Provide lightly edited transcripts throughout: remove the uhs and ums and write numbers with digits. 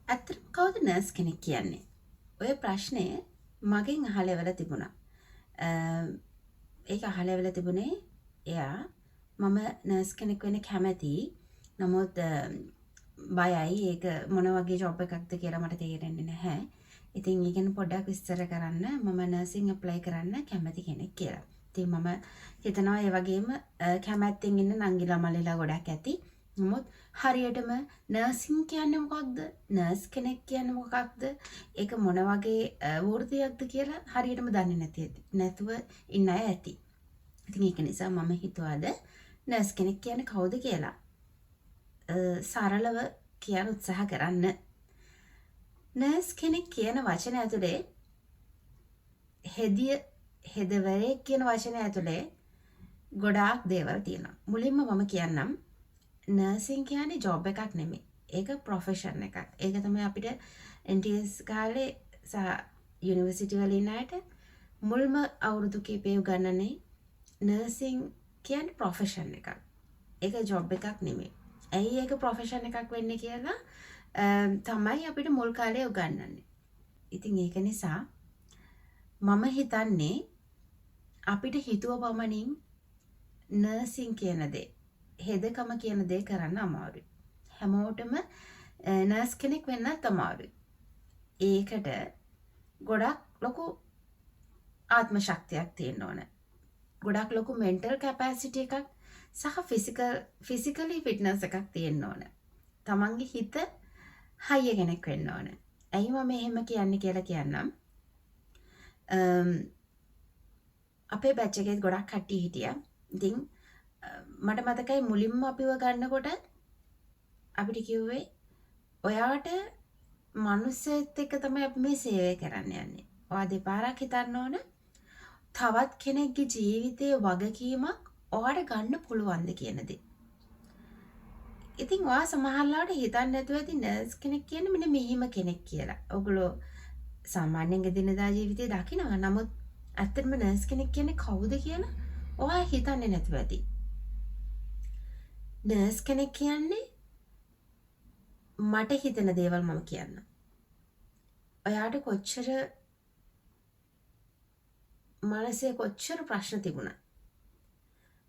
ඇත්තටම කවුද නර්ස් කෙනෙක් කියන්නේ? ඔය ප්‍රශ්නය මගෙන් අහලා ඉවර තිබුණා. ඒක අහලා ඉවර තිබුණේ එයා මම නර්ස් කෙනෙක් වෙන්න කැමතියි. නමුත් බයයි ඒක මොන වගේ ජොබ් එකක්ද කියලා මට තේරෙන්නේ නැහැ. ඉතින් ඒක ගැන පොඩ්ඩක් විස්තර කරන්න මම නර්සින් ඇප්ලයි කරන්න කැමති කෙනෙක් කියලා. ඉතින් මම හිතනවා ඒ වගේම කැමැත්තෙන් ඉන්න නංගිලා මල්ලිලා ගොඩක් ඇති. නමුත් හරියටම නර්සින් කියන්නේ මොකක්ද? නර්ස් කෙනෙක් කියන්නේ මොකක්ද? ඒක මොන වගේ වෘත්තියක්ද කියලා හරියටම දන්නේ නැතුව ඉන්න අය ඇති. ඉතින් ඒක නිසා මම හිතුවාද නර්ස් කෙනෙක් කියන්නේ කවුද කියලා සරලව කියන්න උත්සාහ කරන්න. නර්ස් කෙනෙක් කියන වචන ඇතුලේ හෙදවරයෙක් කියන වචන ඇතුලේ ගොඩාක් දේවල් තියෙනවා. මුලින්ම මම කියන්නම් නර්සින් කියන්නේ ජොබ් එකක් නෙමෙයි. ඒක ප්‍රොෆෙෂන් එකක්. ඒක තමයි අපිට NTS කාලේ සහ යුනිවර්සිටි වල ඉන්න අයට මුල්ම අවුරුදු කිහිපය උගන්වන්නේ නර්සින් කියන්නේ ප්‍රොෆෙෂන් එකක්. ඒක ජොබ් එකක් නෙමෙයි. ඇයි ඒක ප්‍රොෆෙෂන් එකක් වෙන්නේ කියලා තමයි අපිට මුල් කාලේ උගන්වන්නේ. ඉතින් ඒක නිසා මම හිතන්නේ අපිට හිතුව පමණින් නර්සින් කියන දේ හෙදකම කියන දේ කරන්න අමාරුයි. හැමෝටම නර්ස් කෙනෙක් වෙන්නත් අමාරුයි. ඒකට ගොඩක් ලොකු ආත්ම ශක්තියක් තියෙන්න ඕන. ගොඩක් ලොකු මෙන්ටල් කැපැසිටි එකක් සහ ෆිසිකලි ෆිට්නස් එකක් තියෙන්න ඕන. තමන්ගේ හිත හයිය කෙනෙක් වෙන්න ඕන. ඇයි මම එහෙම කියන්නේ කියලා කියන්නම්. අපේ බැච් එකේ ගොඩක් කට්ටිය හිටියා. ඉතින් මට මතකයි මුලින්ම අපිව ගන්නකොට අපිට කිව්වේ ඔයාට මනුස්සයෙක් එක්ක තමයි අපි මේ සේවය කරන්න යන්නේ. ඔයා දෙපාරක් හිතන්න ඕන තවත් කෙනෙක්ගේ ජීවිතයේ වගකීමක් ඔයාට ගන්න පුළුවන්ද කියන දේ. ඉතින් ඔයා සමහරවිට හිතන්නේ නැතුව ඇති නර්ස් කෙනෙක් කියන්නේ මෙන්න මෙහිම කෙනෙක් කියලා. ඔයගොල්ලෝ සාමාන්‍යයෙන් එදිනෙදා ජීවිතේ දකිනවා. නමුත් ඇත්තටම නර්ස් කෙනෙක් කියන්නේ කවුද කියලා ඔයා හිතන්නේ නැතුව ඇති. නර්ස් කෙනෙක් කියන්නේ මට හිතෙන දේවල් මම කියන්න. ඔයාට කොච්චර මනසේ කොච්චර ප්‍රශ්න තිබුණා.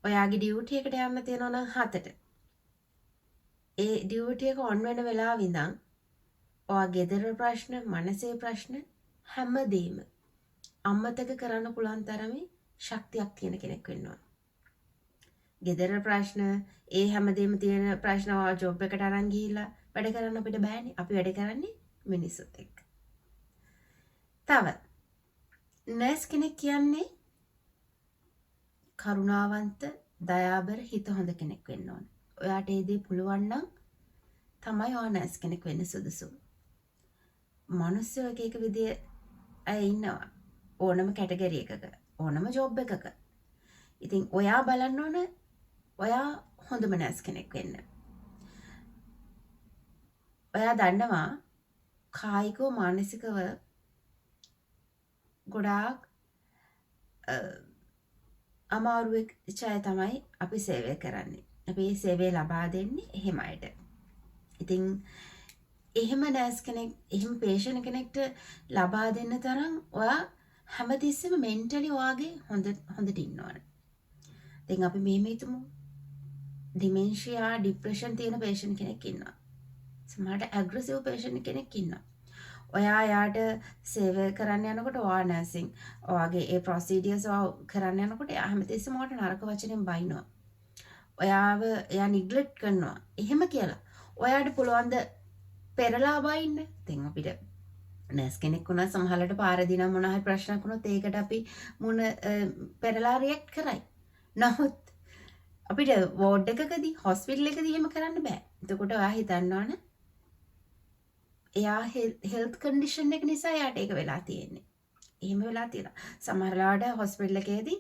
ඔයාගේ ඩියුටි එකට යන්න තියෙනවා නම් 7ට. ඒ ඩියුටි එක ඔන් වෙන වෙලාව ඉඳන් ඔයා ගෙදර ප්‍රශ්න, මනසේ ප්‍රශ්න හැමදේම අමතක කරන්න පුළුවන් තරමේ ශක්තියක් තියෙන කෙනෙක් වෙන්න ඕන. ගෙදර ප්‍රශ්න ඒ හැමදේම තියෙන ප්‍රශ්න ජොබ් එකට අරන් ගිහිල්ලා වැඩ කරන්න අපිට බෑනේ. අපි වැඩ කරන්නේ මිනිස්සුත් එක්ක. තව නර්ස් කෙනෙක් කියන්නේ කරුණාවන්ත, දයාබර, හිත හොඳ කෙනෙක් වෙන්න ඕන. ඔයාට ඒ දේ පුළුවන් නම් තමයි ඔයා නර්ස් කෙනෙක් වෙන්න සුදුසු. මිනිස්සු එක එක විදිය අය ඉන්නවා. ඕනම කැටගරි එකක, ඕනම ජොබ් එකක. ඉතින් ඔයා බලන්න ඕන ඔයා හොඳම නර්ස් කෙනෙක් වෙන්න. ඔයා දන්නවා කායිකව මානසිකව ගොඩාක් අමාරුවෙක් ඡය තමයි අපි සේවය කරන්නේ. අපි මේ සේවය ලබා දෙන්නේ එහෙම අයට. ඉතින් එහෙම නර්ස් කෙනෙක්, එහෙම පේෂන්ට් කෙනෙක්ට ලබා දෙන්න තරම් ඔයා හැමතිස්සෙම මෙන්ටලි ඔයාගේ හොඳට ඉන්න ඕන. දැන් අපි මෙහෙම හිතමු. ඩිමෙන්ෂියා, ડિප්‍රෙෂන් තියෙන පේෂන්ට් කෙනෙක් ඉන්නවා. සමහරට ඇග්‍රෙසිව් පේෂන්ට් කෙනෙක් ඉන්නවා. ඔයා යාට සේවය කරන්න යනකොට ඔයා නර්සින් ඔයාගේ ඒ ප්‍රොසීඩියර්ස් කරන්න යනකොට එයා හැමතිස්සෙම ඔයාට නරක වචනෙන් බයිනවා. එයා නිග්ලෙක්ට් කරනවා. එහෙම කියලා. ඔයාට පුළුවන් ද පෙරලා බයින්න? දැන් අපිට නර්ස් කෙනෙක් වුණා සමහරවිට පාරදී නම් මොනවා හරි ප්‍රශ්නයක් වුණොත් ඒකට අපි මුණ පෙරලා රියැක්ට් කරයි. නමුත් අපිට වෝඩ් එකකදී, හොස්පිටල් එකදී එහෙම කරන්න බෑ. එතකොට ඔයා හිතන්න ඕන එයා හෙල්ත් කන්ඩිෂන් එක නිසා එයාට ඒක වෙලා තියෙන්නේ. එහෙම වෙලා තියෙනවා. සමහර ලාවට හොස්පිටල් එකේදී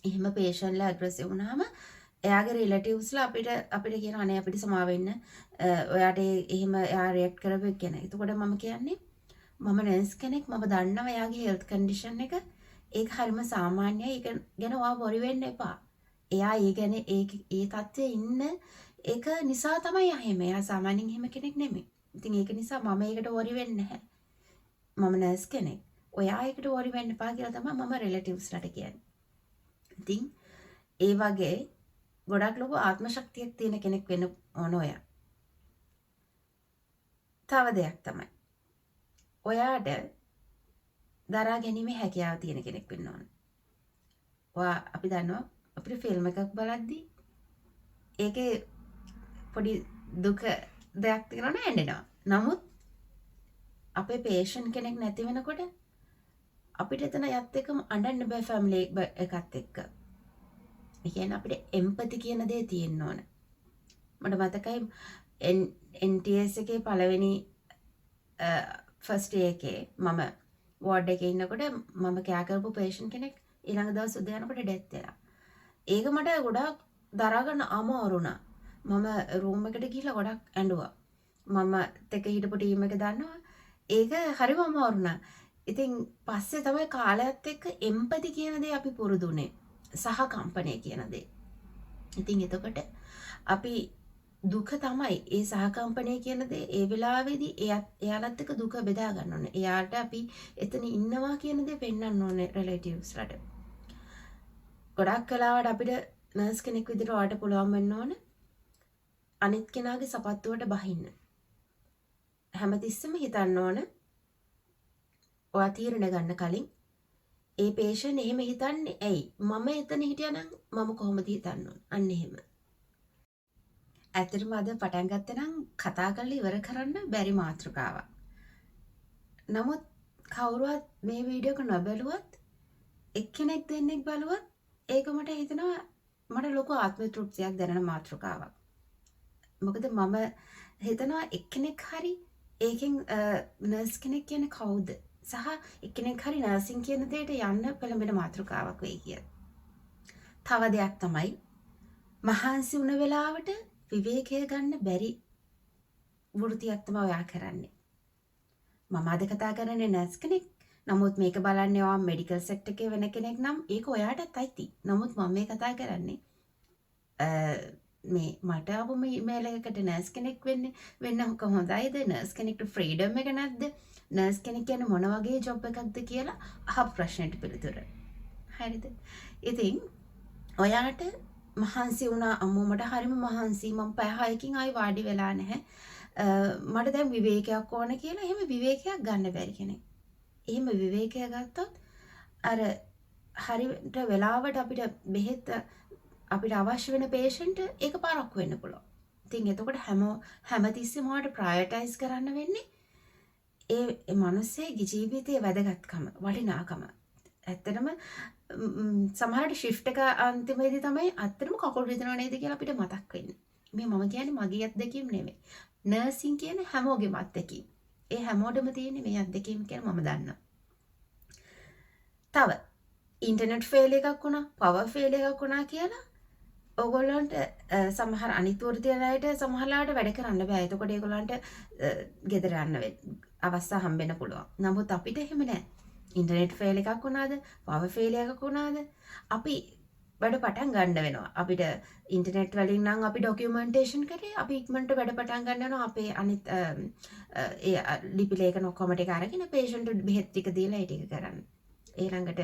එහෙම පේෂන්ට්ලා ඇග්‍රෙසිව් වුණාම එයාගේ රිලටිව්ස්ලා අපිට කියනවා අනේ අපිට සමාව වෙන්න. ඔයාට එහෙම එයා රියැක්ට් කරපු එක ගැන. එතකොට මම කියන්නේ මම නර්ස් කෙනෙක්, මම දන්නවා එයාගේ හෙල්ත් කන්ඩිෂන් එක. ඒක හරිම සාමාන්‍යයි. ඒක ගැන ඔයා වොරි වෙන්න එපා. එයා ඒ ගැන ඒ තත්ත්වයේ ඉන්න ඒක නිසා තමයි එහෙම. එයා සාමාන්‍යයෙන් එහෙම කෙනෙක් නෙමෙයි. ඉතින් ඒක නිසා මම ඒකට වොරි වෙන්නේ නැහැ. මම නර්ස් කෙනෙක්. ඔයා ඒකට වොරි වෙන්න එපා කියලා තමයි මම රිලටිව්ස්ලට කියන්නේ. ඉතින් ඒ වගේ ගොඩක් ලොකු ආත්ම ශක්තියක් තියෙන කෙනෙක් වෙන්න ඕන ඔයා. තව දෙයක් තමයි. ඔයාට දරා ගැනීමේ හැකියාව තියෙන කෙනෙක් වෙන්න ඕන. ඔයා අපි දන්නවා අපිට ෆිල්ම් එකක් බලද්දී ඒකේ පොඩි දුක දෙයක් තියෙනවනේ ඇඬෙනවා. නමුත් අපේ පේෂන් කෙනෙක් නැති වෙනකොට අපිට එතන යත් එක්කම අඬන්න බෑ ෆැමිලි එකත් එක්ක. ඒ කියන්නේ අපිට එම්පති කියන දේ තියෙන්න ඕන. මට මතකයි NTS එකේ පළවෙනි ෆස්ට් ඩේ එකේ මම වෝඩ් එකේ ඉන්නකොට මම කෑ කරපු පේෂන් කෙනෙක් ඊළඟ දවස් උදේ යනකොට ඩෙත් වෙලා. ඒක මට ගොඩාක් දරා ගන්න අමාරු වුණා. මම රූම් එකට ගිහිල්ලා ගොඩක් ඇඬුවා. මම තක හිටපු ටීම් එක දන්නවා. ඒක හරිම අමාරු වුණා. ඉතින් පස්සේ තමයි කාලයත් එක්ක එම්පති කියන දේ අපි පුරුදුනේ. සහකම්පනය කියන දේ. ඉතින් එතකොට අපි දුක තමයි ඒ සහකම්පනය කියන දේ ඒ වෙලාවේදී එයාලත් එක්ක දුක බෙදා ගන්න ඕනේ. එයාට අපි එතන ඉන්නවා කියන දේ පෙන්වන්න ඕනේ රිලේටිව්ස්ලට. ගොඩක් කලාවට අපිට නර්ස් කෙනෙක් විදිහට ඔයාට පුළුවන් වෙන්න ඕනේ අනිත් කෙනාගේ සපත්තුවට බහින්න. හැමතිස්සෙම හිතන්න ඕන ඔයා තීරණ ගන්න කලින් ඒ පේෂන් එහෙම හිතන්නේ ඇයි? මම එතන හිටියනම් මම කොහොමද හිතන්න ඕන? අන්න එහෙම. ඇත්තටම අද පටන් ගත්තේ නම් කතා කරලා ඉවර කරන්න බැරි මාතෘකාවක්. නමුත් කවුරුවත් මේ වීඩියෝ එක නොබැලුවත් එක්කෙනෙක් දෙන්නෙක් බලුවත් ඒක මට හිතෙනවා මට ලොකු ආත්ම තෘප්තියක් දැනෙන මාතෘකාවක්. මොකද මම හිතනවා එක්කෙනෙක් හරි ඒකෙන් නර්ස් කෙනෙක් කියන්නේ කවුද? සහ එක්කෙනෙක් හරි නර්සින් කියන දෙයට යන්න පෙළඹෙන මාතෘකාවක් වෙයි කියලා. තව දෙයක් තමයි මහන්සි වුණ වෙලාවට විවේකය ගන්න බැරි වෘත්තියක් තමයි ඔයා කරන්නේ. මම අද කතා කරන්නේ නර්ස් කෙනෙක්. නමුත් මේක බලන්නේ ඔයා මෙඩිකල් සෙක්ටර් එකේ වෙන කෙනෙක් නම් ඒක ඔයාටත් අයිති. නමුත් මම මේ කතා කරන්නේ මේ මට ආපු ඊමේල් එකකට නර්ස් කෙනෙක් වෙන්න කොහොමදයිද? නර්ස් කෙනෙක්ට ෆ්‍රීඩම් එක නැද්ද? නර්ස් කෙනෙක් කියන්නේ මොන වගේ ජොබ් එකක්ද කියලා අහපු ප්‍රශ්නෙට පිළිතුර. හරිද? ඉතින් ඔයාට මහන්සි වුණා අම්මෝ මට හරිම මහන්සි මම පැය 6කින් ආයි වාඩි වෙලා නැහැ. මට දැන් විවේකයක් ඕන කියලා එහෙම විවේකයක් ගන්න බැරි කෙනෙක්. එහෙම විවේකයක් ගත්තොත් අර හරියට වෙලාවට අපිට බෙහෙත් අපිට අවශ්‍ය වෙන පේෂන්ට් ඒක පාරක් වෙන්න පුළුවන්. ඉතින් එතකොට හැමතිස්සෙම ඔයාලට ප්‍රයොරිටයිස් කරන්න වෙන්නේ ඒ මිනිස්සෙගේ ජීවිතයේ වැදගත්කම, වටිනාකම. ඇත්තටම සමහරට ෂිෆ්ට් එක අන්තිමේදී තමයි අත්‍තරම කකුල් රිදෙනව නේද කියලා අපිට මතක් වෙන්නේ. මේ මම කියන්නේ මගේ අත්දැකීම් නෙමෙයි. නර්සින් කියන්නේ හැමෝගෙම අත්දැකීම්. ඒ හැමෝටම තියෙන්නේ මේ අත්දැකීම් කියලා මම දන්නවා. තව ඉන්ටර්නෙට් ෆේල් එකක් වුණා, පවර් ෆේල් එකක් වුණා කියලා ඔයගොල්ලන්ට සමහර අනිත් වෘත්තිවලට සමහරලාට වැඩ කරන්න බෑ. එතකොට ඒගොල්ලන්ට ගෙදර යන්න අවස්ථා හම්බෙන්න පුළුවන්. නමුත් අපිට එහෙම නෑ. ඉන්ටර්නෙට් ෆේල් එකක් වුණාද, පවර් ෆේල් එකක් වුණාද අපි වැඩ පටන් ගන්න වෙනවා. අපිට ඉන්ටර්නෙට් වලින් නම් අපි ඩොකියුමන්ටේෂන් කරේ අපි ඉක්මනට වැඩ පටන් ගන්න වෙනවා. අපේ අනිත් ඒ ලිපි ලේඛන ඔක්කොම ටික අරගෙන පේෂන්ට් බෙහෙත් ටික දීලා ඒ ටික කරන්න. ඊළඟට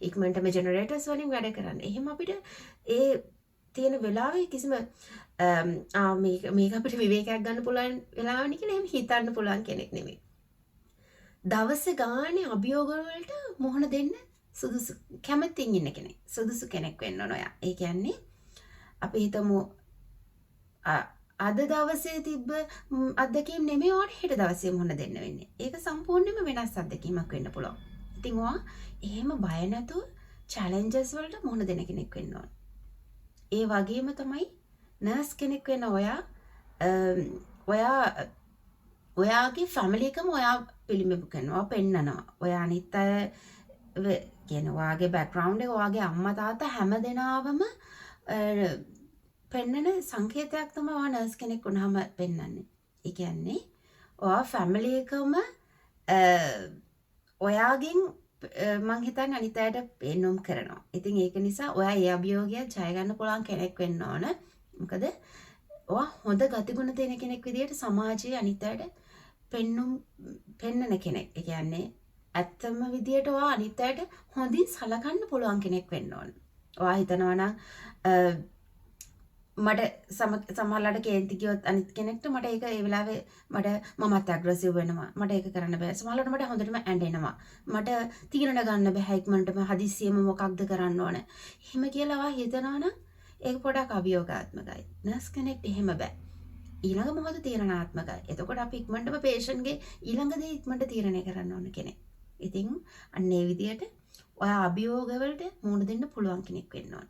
ඉක්මනටම ජෙනරේටර්ස් වලින් වැඩ කරන්න. එහෙම අපිට ඒ තියෙන වෙලාවේ කිසිම මේක අපිට විවේකයක් ගන්න පුළුවන් වෙලාවනේ කියලා එහෙම හිතන්න පුළුවන් කෙනෙක් නෙමෙයි. දවස ගානේ අභියෝග වලට මුහුණ දෙන්න සුදුසු කැමැතින් ඉන්න කෙනෙක්. සුදුසු කෙනෙක් වෙන්න ඕන ඔයා. ඒ කියන්නේ අපි හිතමු අද දවසේ තිබ්බ අත්දැකීම් නෙමෙයි ඔයාට හෙට දවසේ මුහුණ දෙන්න වෙන්නේ. ඒක සම්පූර්ණයෙන්ම වෙනස් අත්දැකීමක් වෙන්න පුළුවන්. ඉතින් ඔයා එහෙම බය නැතුව චැලෙන්ජස් වලට මුහුණ දෙන කෙනෙක් වෙන්න ඕන. ඒ වගේම තමයි නර්ස් කෙනෙක් වෙන ඔයාගේ ෆැමිලි එකම ඔයා පිළිඹු කරනවා, පෙන්නනවා. ඔයා අනිත් අය කියන ඔයාගේ බෑග්ග්‍රවුන්ඩ් එක, ඔයාගේ අම්මා තාත්තා හැමදෙනාවම පෙන්නන සංකේතයක් තමයි ඔයා නර්ස් කෙනෙක් වුණාම පෙන්වන්නේ. ඒ කියන්නේ ඔයා ෆැමිලි එකම ඔයාගෙන් මං හිතන්නේ අනිත් අයට පෙන්වුම් කරනවා. ඉතින් ඒක නිසා ඔයා ඒ අභියෝගය ජය ගන්න පුළුවන් කෙනෙක් වෙන්න ඕන. මොකද ඔයා හොඳ ගතිගුණ තියෙන කෙනෙක් විදිහට සමාජයේ අනිත් අයට පෙන්නන කෙනෙක්. ඒ කියන්නේ ඇත්තම විදියට ඔයා අනිත් අයට හොඳින් සලකන්න පුළුවන් කෙනෙක් වෙන්න ඕන. ඔයා හිතනවා නම් මට සමහරලාට කේන්ති ගියොත් අනිත් කෙනෙක්ට මට ඒක ඒ වෙලාවේ මමත් ඇග්‍රෙසිව් වෙනවා. මට ඒක කරන්න බෑ. සමහරලාට මට හොඳටම ඇඬෙනවා. මට තීරණ ගන්න බෑ ඉක්මනටම හදිස්සියෙම මොකක්ද කරන්න ඕන. එහෙම කියලා ඔයා හිතනවා නම් ඒක පොඩක් අභියෝගාත්මකයි. නර්ස් කෙනෙක්ට එහෙම බෑ. ඊළඟ මොහොත තීරණාත්මකයි. එතකොට අපි ඉක්මනටම පේෂන්ට්ගේ ඊළඟ දේ ඉක්මනට තීරණය කරන්න ඕන කෙනෙක්. ඉතින් අන්න ඒ විදියට ඔයා අභියෝගවලට මුහුණ දෙන්න පුළුවන් කෙනෙක් වෙන්න ඕන.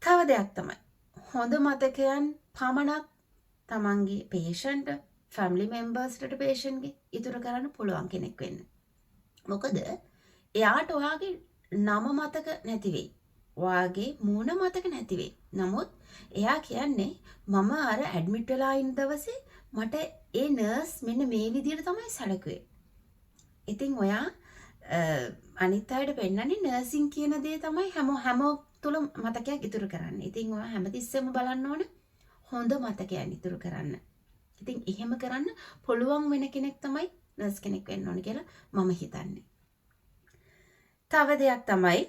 තව දෙයක් තමයි හොඳ මතකයන් පමණක් තමන්ගේ පේෂන්ට ෆැමිලි මෙම්බර්ස්ට පේෂන්ගේ ඉතුරු කරන්න පුළුවන් කෙනෙක් වෙන්න. මොකද එයාට ඔයාගේ නම මතක නැතිවෙයි. ඔයාගේ මූණ මතක නැතිවෙයි. නමුත් එයා කියන්නේ මම අර ඇඩ්මිට් වෙලා ඉන්න දවසේ මට ඒ නර්ස් මෙන්න මේ විදිහට තමයි සැලකුවේ. ඉතින් ඔයා අනිත් අයට පෙන්නන්නේ නර්සින් කියන දේ තමයි හැම තුළ මතකයක් ඉතුරු කරන්න. ඉතින් ඔයා හැමතිස්සෙම බලන්න ඕන හොඳ මතකයන් ඉතුරු කරන්න. ඉතින් එහෙම කරන්න පුළුවන් වෙන කෙනෙක් තමයි නර්ස් කෙනෙක් වෙන්න ඕන කියලා මම හිතන්නේ. තව දෙයක් තමයි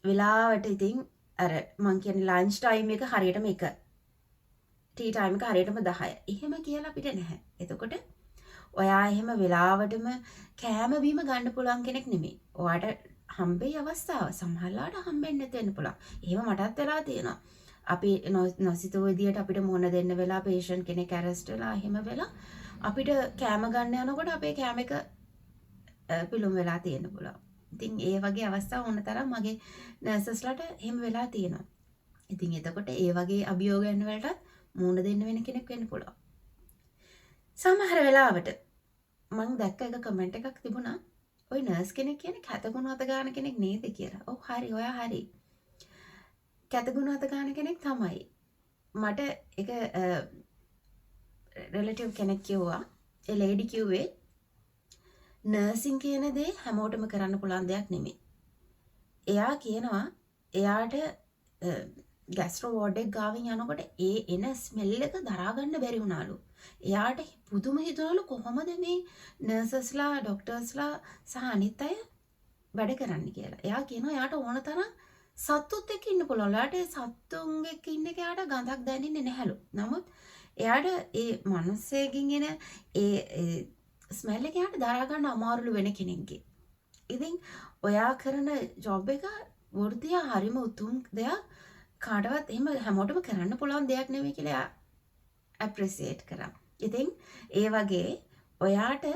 වෙලාවට ඉතින් අර මං කියන්නේ ලන්ච් ටයිම් එක හරියටම 1 ටී ටයිම් එක හරියටම 10. එහෙම කියලා අපිට නැහැ. එතකොට ඔයා එහෙම වෙලාවටම කෑම බීම ගන්න පුළුවන් කෙනෙක් නෙමෙයි. ඔයාට හම්බෙයි අවස්ථාව සමහරලාට හම්බෙන්නේ නැති වෙන්න පුළුවන්. එහෙම මටත් වෙලා තියෙනවා. අපි නොසිතූ විදියට අපිට මුහුණ දෙන්න වෙලා පේෂන්ට් කෙනෙක් ඇරෙස්ට් වෙලා එහෙම වෙලා අපිට කෑම ගන්න යනකොට අපේ කෑම එක පිළුම් වෙලා තියෙන්න පුළුවන්. ඉතින් ඒ වගේ අවස්ථා ඕන තරම් මගේ නර්සස්ලාට එහෙම වෙලා තියෙනවා. ඉතින් එතකොට ඒ වගේ අභියෝගයන් වලට මුහුණ දෙන්න වෙන කෙනෙක් වෙන්න පුළුවන්. සමහර වෙලාවට මම දැක්ක එක කමෙන්ට් එකක් තිබුණා ඔය නර්ස් කෙනෙක් කියන්නේ කැතගුණ අත ගන්න කෙනෙක් නේද කියලා. ඔව් හරි ඔයා හරි. කැතගුණ අත ගන්න කෙනෙක් තමයි. මට එක රිලටිව් කෙනෙක් කිව්වා ඒ ලේඩි කිව්වේ නර්සින් කියන දේ හැමෝටම කරන්න පුළුවන් දෙයක් නෙමෙයි. එයා කියනවා එයාට ගැස්ට්‍රෝ වෝඩ් එක ගාවින් යනකොට ඒ එන ස්මෙල් එක දරා ගන්න බැරි වුණාලු. එයාට පුදුම හිතුණලු කොහොමද මේ නර්සස්ලා ડોක්ටර්ස්ලා සහ අනිත් අය වැඩ කරන්න කියලා. එයා කියනවා එයාට ඕන තරම් සත්තුත් එක්ක ඉන්න පුළුවන්. එයාට සත්තුන් එක්ක ඉන්න එක එයාට ගඳක් දැනෙන්නේ නැහැලු. නමුත් එයාට ඒ මිනිස්සෙකින් එන ඒ ස්මෙල් එක එයාට දරා ගන්න අමාරුලු වෙන කෙනෙක්ගේ. ඉතින් ඔයා කරන ජොබ් එක වෘත්තිය හරිම උතුම් දෙයක්. කාටවත් එහෙම හැමෝටම කරන්න පුළුවන් දෙයක් නෙමෙයි කියලා එයා ඇප්‍රීසියේට් කරා. ඉතින් ඒ වගේ ඔයාට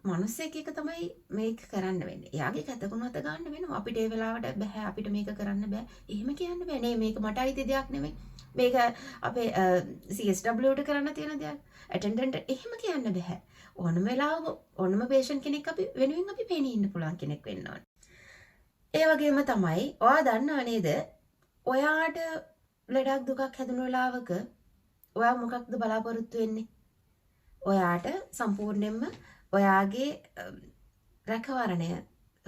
මිනිස්සෙක් එක තමයි මේක කරන්න වෙන්නේ. එයාගේ කැතගුණ අත ගන්න වෙනවා. අපිට ඒ වෙලාවට බෑ අපිට මේක කරන්න බෑ. එහෙම කියන්න බෑ. නේ මේක මට අයිති දෙයක් නෙමෙයි. මේක අපේ CSW ට කරන්න තියෙන දෙයක්. ඇටෙන්ඩන්ට් එහෙම කියන්න බෑ. ඕනම වෙලාවක ඕනම පේෂන්ට් කෙනෙක් අපි වෙනුවෙන් අපි පේනී ඉන්න පුළුවන් කෙනෙක් වෙන්න ඕන. ඒ වගේම තමයි ඔයා දන්නව නේද? ඔයාට ලෙඩක් දුකක් හැදුණු වෙලාවක ඔයා මොකක්ද බලාපොරොත්තු වෙන්නේ? ඔයාට සම්පූර්ණයෙන්ම ඔයාගේ රැකවරණය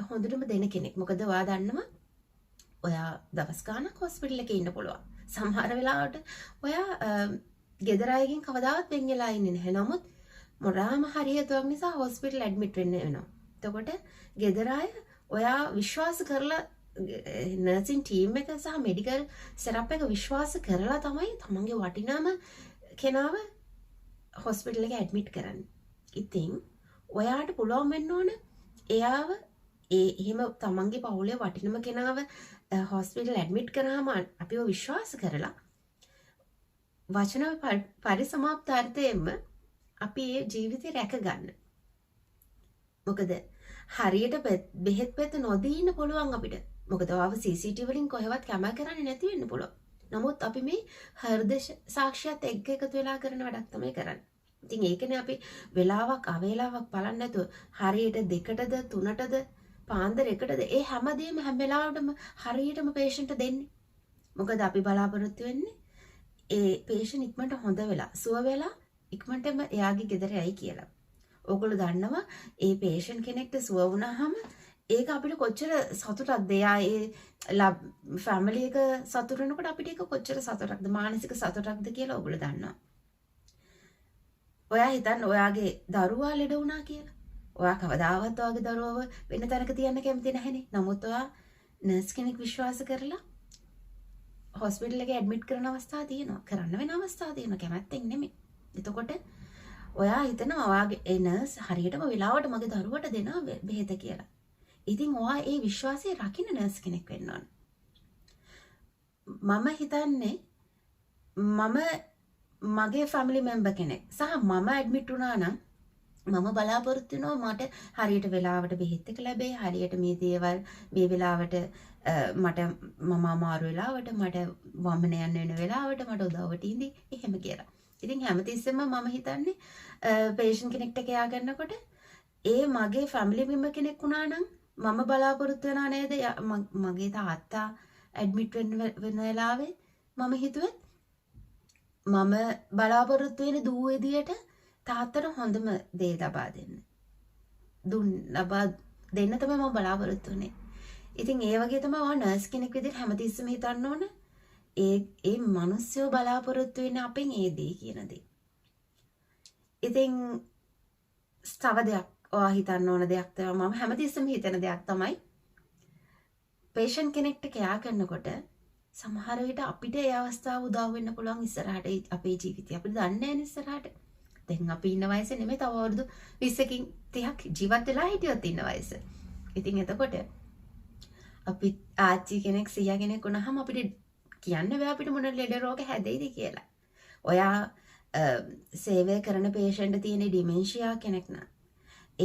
හොඳටම දෙන කෙනෙක්. මොකද ඔයා දන්නවා ඔයා දවස් ගානක් හොස්පිටල් එකේ ඉන්න පුළුවන්. සමහර වෙලාවට ඔයා ගෙදර අයගෙන් කවදාවත් වෙන් වෙලා ඉන්නේ නැහැ. නමුත් මොනවාම හරියටම නිසා හොස්පිටල් ඇඩ්මිට් වෙන්න වෙනවා. එතකොට ගෙදර අය ඔයා විශ්වාස කරලා නර්සින් ටීම් එක සහ මෙඩිකල් සෙටප් එක විශ්වාස කරලා තමයි තමන්ගේ වටිනාම කෙනාව හොස්පිටල් එකේ ඇඩ්මිට් කරන්නේ. ඉතින් ඔයාට පුළුවන් වෙන්න ඕන එයාව එහෙම තමන්ගේ පවුලේ වටිනම කෙනාව හොස්පිටල් ඇඩ්මිට් කරාම අපිව විශ්වාස කරලා වචන පරිසමාප්තාර්ථයෙන්ම අපි ඒ ජීවිතේ රැක ගන්න. මොකද හරියට බෙහෙත් පෙත්ත නොදී ඉන්න පුළුවන් අපිට. මොකද ඔයාව CCTV වලින් කොහෙවත් කැමරා කරන්නේ නැති වෙන්න පුළුවන්. නමුත් අපි මේ හෘද සාක්ෂියත් එක්ක එකතු වෙලා කරන වැඩක් තමයි කරන්නේ. ඉතින් ඒකනේ අපි වෙලාවක් අවේලාවක් බලන්නේ නැතුව හරියට 2ටද 3ටද පාන්දර 1ටද ඒ හැමදේම හැම වෙලාවටම හරියටම පේෂන්ට් දෙන්නේ. මොකද අපි බලාපොරොත්තු වෙන්නේ ඒ පේෂන්ට් ඉක්මනට හොඳ වෙලා සුව වෙලා ඉක්මනටම එයාගේ ගෙදර යයි කියලා. ඕගොල්ලෝ දන්නවා ඒ පේෂන්ට් කෙනෙක්ට සුව වුණාම ඒක අපිට කොච්චර සතුටක්ද. එයා ඒ ෆැමිලි එක සතුට වෙනකොට අපිට ඒක කොච්චර සතුටක්ද මානසික සතුටක්ද කියලා ඕගොල්ලෝ දන්නවා. ඔයා හිතන්න ඔයාගේ දරුවා ලෙඩ වුණා කියලා. ඔයා කවදාවත් ඔයාගේ දරුවව වෙන තැනක තියන්න කැමති නැහැනේ. නමුත් ඔයා නර්ස් කෙනෙක් විශ්වාස කරලා හොස්පිටල් එකේ ඇඩ්මිට් කරන අවස්ථා තියෙනවා. කරන්න වෙන අවස්ථා තියෙනවා. කැමැත්තෙන් නෙමෙයි. එතකොට ඔයා හිතනවා ඔයාගේ ඒ නර්ස් හරියටම වෙලාවට මගේ දරුවට දෙනවා බෙහෙත කියලා. ඉතින් ඔයා ඒ විශ්වාසය රකින්න නර්ස් කෙනෙක් වෙන්න ඕන. මම හිතන්නේ මම මගේ ෆැමිලි මෙම්බර් කෙනෙක් සහ මම ඇඩ්මිට් වුණා නම් මම බලාපොරොත්තු වෙනවා මට හරියට වෙලාවට බෙහෙත් එක ලැබෙයි, හරියට මේ දේවල් මේ වෙලාවට මට මම අමාරු වෙලාවට මට වමන යන්න වෙන වෙලාවට මට උදව්වට ඉඳි එහෙම කියලා. ඉතින් හැමතිස්සෙම මම හිතන්නේ පේෂන්ට් කෙනෙක්ට කෙයා ගන්නකොට ඒ මගේ ෆැමිලි මෙම්බර් කෙනෙක් වුණා නම් මම බලාපොරොත්තු වෙනා නේද මගේ තාත්තා ඇඩ්මිට් වෙන වෙලාවේ මම හිතුවේ මම බලාපොරොත්තු වෙන දූ විදියට තාත්තට හොඳම දේ ලබා දෙන්න. ලබා දෙන්න තමයි මම බලාපොරොත්තු වෙන්නේ. ඉතින් ඒ වගේ තමයි ඔය නර්ස් කෙනෙක් විදිහට හැමතිස්සෙම හිතන්න ඕන. ඒ මිනිස්සු බලාපොරොත්තු වෙන අපෙන් ඒ දේ කියන දේ. ඉතින් තව දෙයක් ඔයා හිතන්න ඕන දෙයක් තමයි මම හැමතිස්සෙම හිතන දෙයක් තමයි පේෂන්ට් කෙනෙක්ට කෙයා කරනකොට සමහර විට අපිට ඒ අවස්ථාව උදා වෙන්න පුළුවන් ඉස්සරහට අපේ ජීවිතේ අපිට දන්නේ නැහැ ඉස්සරහට. දැන් අපි ඉන්න වයසේ නෙමෙයි තව අවුරුදු 20කින් 30ක් ජීවත් වෙලා හිටියොත් ඉන්න වයස. ඉතින් එතකොට අපි ආච්චි කෙනෙක් සීයා කෙනෙක් වුණාම අපිට කියන්න බෑ අපිට මොන ලෙඩ රෝග හැදෙයිද කියලා. ඔයා සේවය කරන පේෂන්ට් තියෙන ඩිමෙන්ෂියා කෙනෙක් නම්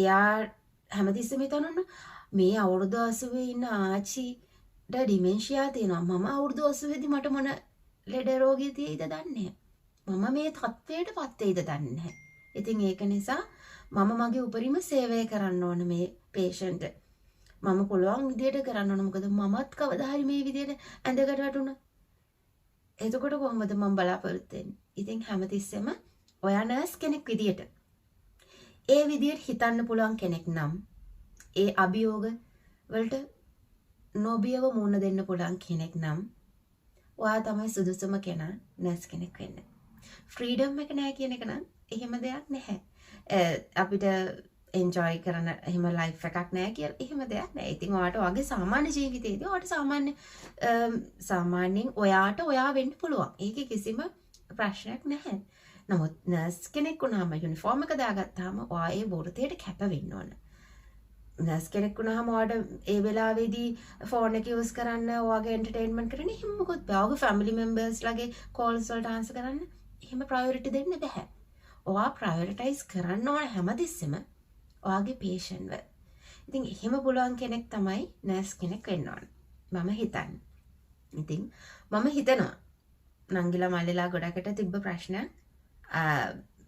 එයා හැමතිස්සෙම හිතනොන්න මේ අවුරුදු 80 ඉන්න ආච්චිට ඩිමෙන්ෂියා තියෙනවා. මම අවුරුදු 80 දී මට මොන ලෙඩ රෝගී තියෙයිද දන්නේ නැහැ. මම මේ තත්ත්වයට පත් වෙයිද දන්නේ නැහැ. ඉතින් ඒක නිසා මම මගේ උපරිම සේවය කරන්න ඕන මේ පේෂන්ට්. මම පුළුවන් විදියට කරන්න ඕන. මොකද මමත් කවදා හරි මේ විදියට ඇඳකට වැටුණා. එතකොට කොහොමද මම බලාපොරොත්තු වෙන්නේ? ඉතින් හැමතිස්සෙම ඔයා නර්ස් කෙනෙක් විදියට ඒ විදියට හිතන්න පුළුවන් කෙනෙක් නම් ඒ අභියෝග වලට නොබියව මුහුණ දෙන්න පුළුවන් කෙනෙක් නම් ඔයා තමයි සුදුසුම කෙනා නර්ස් කෙනෙක් වෙන්න. ෆ්‍රීඩම් එක නැහැ කියන එක නම් එහෙම දෙයක් නැහැ. අපිට එන්ජොයි කරන එහෙම ලයිෆ් එකක් නැහැ කියලා එහෙම දෙයක් නැහැ. ඉතින් ඔයාට ඔයාගේ සාමාන්‍ය ජීවිතේදී ඔයාට සාමාන්‍යයෙන් ඔයාට ඔයා වෙන්න පුළුවන්. ඒකේ කිසිම ප්‍රශ්නයක් නැහැ. නමුත් නර්ස් කෙනෙක් වුණාම යුනිෆෝම් එක දාගත්තාම ඔයා ඒ වෘත්තියට කැප වෙන්න ඕන. නර්ස් කෙනෙක් වුණාම ඔයාට ඒ වෙලාවේදී ෆෝන් එක යූස් කරන්න, ඔයාගේ එන්ටර්ටේන්මන්ට් කරන්න එහෙම මොකොත් බෑ. ඔයාගේ ෆැමිලි මෙම්බර්ස් ලගේ කෝල්ස් වලට ආන්සර් කරන්න එහෙම ප්‍රයොරිටි දෙන්න බෑ. ඔයා ප්‍රයොරිටයිස් කරන්න ඕන හැමතිස්සෙම ඔයාගේ පේෂන්ට්ව. ඉතින් එහෙම පුළුවන් කෙනෙක් තමයි නර්ස් කෙනෙක් වෙන්න ඕන. මම හිතන්නේ. ඉතින් මම හිතනවා නංගිලා මල්ලිලා ගොඩකට තිබ්බ ප්‍රශ්නයක්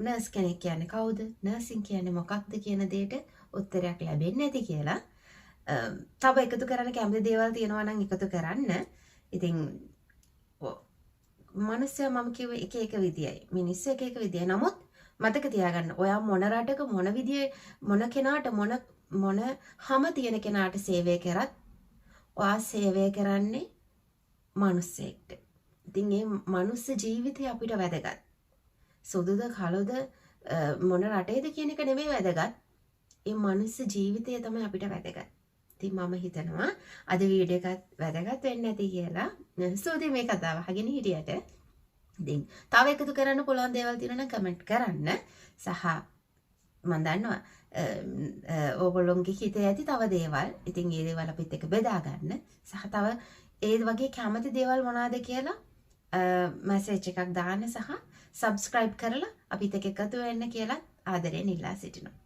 නර්ස් කෙනෙක් කියන්නේ කවුද? නර්සින් කියන්නේ මොකක්ද කියන දෙයට උත්තරයක් ලැබෙන්නේ නැති කියලා. තව එකතු කරන්න කැමති දේවල් තියෙනවා නම් එකතු කරන්න. ඉතින් මිනිස්සු මම කිව්වේ එක එක විදියයි. මිනිස්සු එක එක විදියයි. නමුත් මතක තියාගන්න ඔයා මොන රටක මොන විදියේ මොන කෙනාට මොන හැම තියෙන කෙනාට සේවය කරත් ඔයා සේවය කරන්නේ මිනිස්සෙක්ට. ඉතින් මේ මනුස්ස ජීවිතය අපිට වැදගත්. සුදුද කළුද මොන රටේද කියන එක නෙමෙයි වැදගත්. මේ මනුස්ස ජීවිතය තමයි අපිට වැදගත්. ඉතින් මම හිතනවා අද වීඩියෝ එකත් වැදගත් වෙන්නේ නැති කියලා. සෝදී මේ කතාව අහගෙන හිටියට ඉතින් තව එකතු කරන්න පුළුවන් දේවල් තියෙනවා නම් කමෙන්ට් කරන්න. සහ මම දන්නවා ඕගොල්ලෝගේ හිතේ ඇති තව දේවල්. ඉතින් ඒ දේවල් අපිත් එක්ක බෙදා ගන්න. සහ තව ඒ වගේ කැමති දේවල් මොනවද කියලා මැසේජ් එකක් දාන්න සහ සබ්ස්ක්‍රයිබ් කරලා අපිත් එක්ක එකතු වෙන්න කියලා ආදරයෙන් ඉල්ලා සිටිනවා.